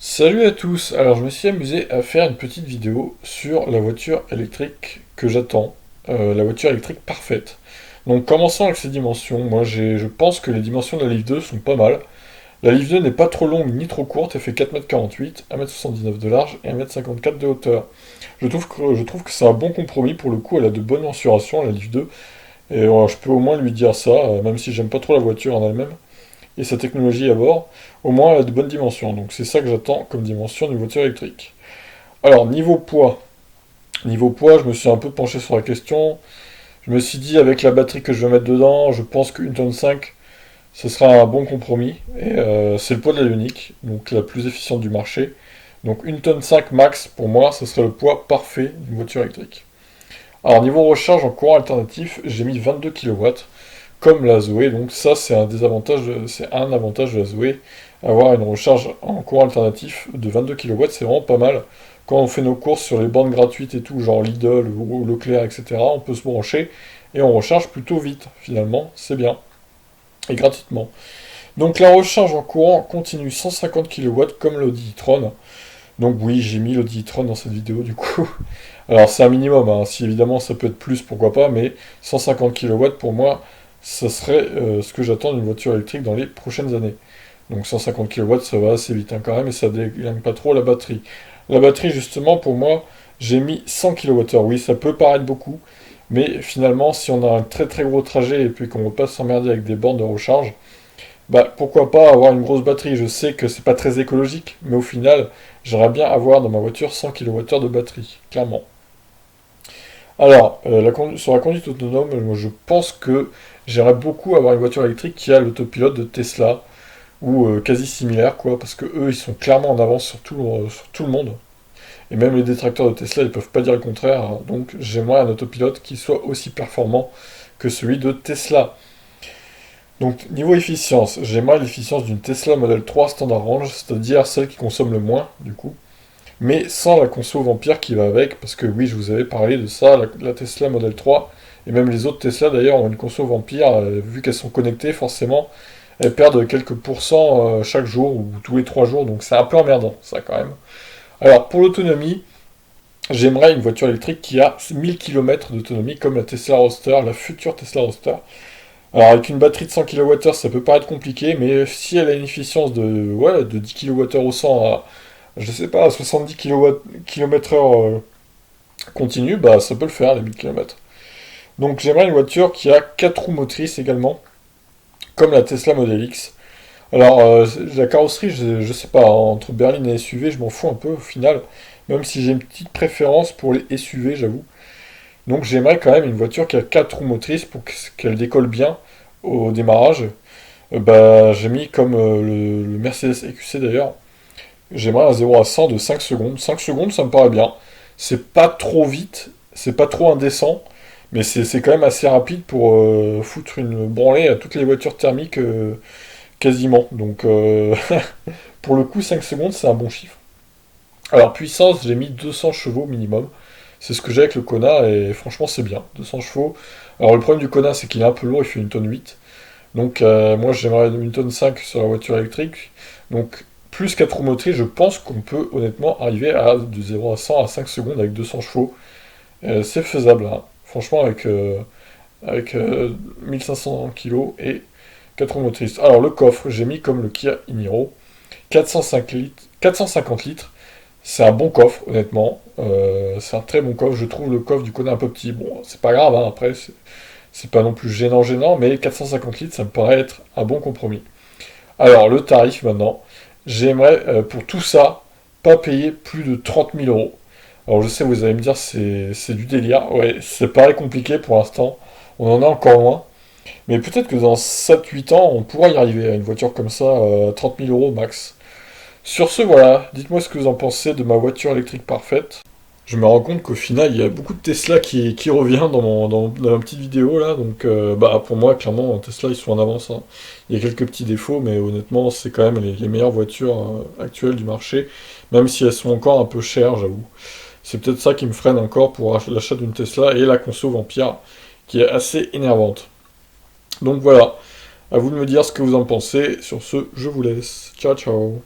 Salut à tous, alors je me suis amusé à faire une petite vidéo sur la voiture électrique que j'attends, la voiture électrique parfaite. Donc commençons avec ses dimensions, je pense que les dimensions de la Leaf 2 sont pas mal. La Leaf 2 n'est pas trop longue ni trop courte, elle fait 4,48 m, 1,79 m de large et 1,54 m de hauteur. Je trouve que c'est un bon compromis, pour le coup elle a de bonnes mensurations la Leaf 2, et je peux au moins lui dire ça, même si j'aime pas trop la voiture en elle-même et sa technologie à bord, au moins elle a de bonnes dimensions. Donc c'est ça que j'attends comme dimension d'une voiture électrique. Alors niveau poids, je me suis un peu penché sur la question. Je me suis dit avec la batterie que je vais mettre dedans, je pense qu'une tonne 5, ce sera un bon compromis. Et c'est le poids de la Ioniq, donc la plus efficiente du marché. Donc une tonne 5 max, pour moi, ce serait le poids parfait d'une voiture électrique. Alors niveau recharge en courant alternatif, j'ai mis 22 kW comme la Zoé, donc ça c'est un avantage de la Zoé. Avoir une recharge en courant alternatif de 22 kW, c'est vraiment pas mal. Quand on fait nos courses sur les bornes gratuites et tout, genre Lidl ou Leclerc, etc., on peut se brancher et on recharge plutôt vite, finalement, c'est bien, et gratuitement. Donc la recharge en courant continue 150 kW comme l'Audi e-tron. Donc oui, j'ai mis l'Audi e-tron dans cette vidéo du coup. Alors c'est un minimum, hein. Si évidemment ça peut être plus, pourquoi pas, mais 150 kW pour moi, ça serait ce que j'attends d'une voiture électrique dans les prochaines années. Donc 150 kW, ça va assez vite, hein, quand même, et ça déglingue pas trop la batterie. La batterie, justement, pour moi, j'ai mis 100 kWh. Oui, ça peut paraître beaucoup, mais finalement, si on a un très très gros trajet et puis qu'on ne veut pas s'emmerder avec des bornes de recharge, bah pourquoi pas avoir une grosse batterie. Je sais que c'est pas très écologique, mais au final, j'aimerais bien avoir dans ma voiture 100 kWh de batterie, clairement. Alors, sur la conduite autonome, moi, je pense que j'aimerais beaucoup avoir une voiture électrique qui a l'autopilote de Tesla, ou quasi similaire, quoi, parce que eux, ils sont clairement en avance sur tout le monde. Et même les détracteurs de Tesla, ils peuvent pas dire le contraire, hein. Donc j'aimerais un autopilote qui soit aussi performant que celui de Tesla. Donc niveau efficience, j'aimerais l'efficience d'une Tesla Model 3 Standard Range, c'est-à-dire celle qui consomme le moins, du coup, mais sans la conso Vampire qui va avec, parce que oui, je vous avais parlé de ça, la Tesla Model 3, et même les autres Tesla d'ailleurs ont une conso Vampire, vu qu'elles sont connectées, forcément, elles perdent quelques pourcents chaque jour, ou tous les 3 jours, donc c'est un peu emmerdant, ça quand même. Alors pour l'autonomie, j'aimerais une voiture électrique qui a 1000 km d'autonomie, comme la Tesla Roadster, la future Tesla Roadster. Alors avec une batterie de 100 kWh, ça peut paraître compliqué, mais si elle a une efficience de 10 kWh au 100 à, je sais pas, à 70 km/h continue, bah ça peut le faire, les 1000 km. Donc j'aimerais une voiture qui a 4 roues motrices également, comme la Tesla Model X. Alors la carrosserie, je sais pas, entre berline et SUV, je m'en fous un peu au final, même si j'ai une petite préférence pour les SUV, j'avoue. Donc j'aimerais quand même une voiture qui a 4 roues motrices pour qu'elle décolle bien au démarrage. Bah j'ai mis comme le Mercedes EQC d'ailleurs. J'aimerais un 0 à 100 de 5 secondes. 5 secondes, ça me paraît bien. C'est pas trop vite, c'est pas trop indécent, mais c'est quand même assez rapide pour foutre une branlée à toutes les voitures thermiques quasiment. Donc pour le coup, 5 secondes, c'est un bon chiffre. Alors puissance, j'ai mis 200 chevaux minimum. C'est ce que j'ai avec le Kona et franchement c'est bien. 200 chevaux. Alors le problème du Kona, c'est qu'il est un peu lourd, il fait une tonne 8. Donc moi j'aimerais une tonne 5 sur la voiture électrique. Donc plus 4 roues motrices, je pense qu'on peut honnêtement arriver à de 0 à 100 à 5 secondes avec 200 chevaux. C'est faisable, hein. Franchement avec 1500 kg et 4 roues motrices. Alors le coffre, j'ai mis comme le Kia e-Niro. 405 litres, 450 litres. C'est un bon coffre, honnêtement. C'est un très bon coffre. Je trouve le coffre du Kona un peu petit. Bon, c'est pas grave, hein, après, c'est pas non plus gênant, mais 450 litres, ça me paraît être un bon compromis. Alors, le tarif maintenant. J'aimerais, pour tout ça, pas payer plus de 30 000 euros. Alors, je sais, vous allez me dire, c'est du délire. Ouais, c'est pareil compliqué pour l'instant. On en est encore loin. Mais peut-être que dans 7-8 ans, on pourra y arriver à une voiture comme ça, 30 000 euros max. Sur ce, voilà, dites-moi ce que vous en pensez de ma voiture électrique parfaite. Je me rends compte qu'au final, il y a beaucoup de Tesla qui revient dans ma petite vidéo là, donc bah, pour moi, clairement, Tesla, ils sont en avance, hein. Il y a quelques petits défauts, mais honnêtement, c'est quand même les meilleures voitures actuelles du marché, même si elles sont encore un peu chères, j'avoue. C'est peut-être ça qui me freine encore pour l'achat d'une Tesla et la conso Vampire, qui est assez énervante. Donc voilà, à vous de me dire ce que vous en pensez. Sur ce, je vous laisse. Ciao, ciao.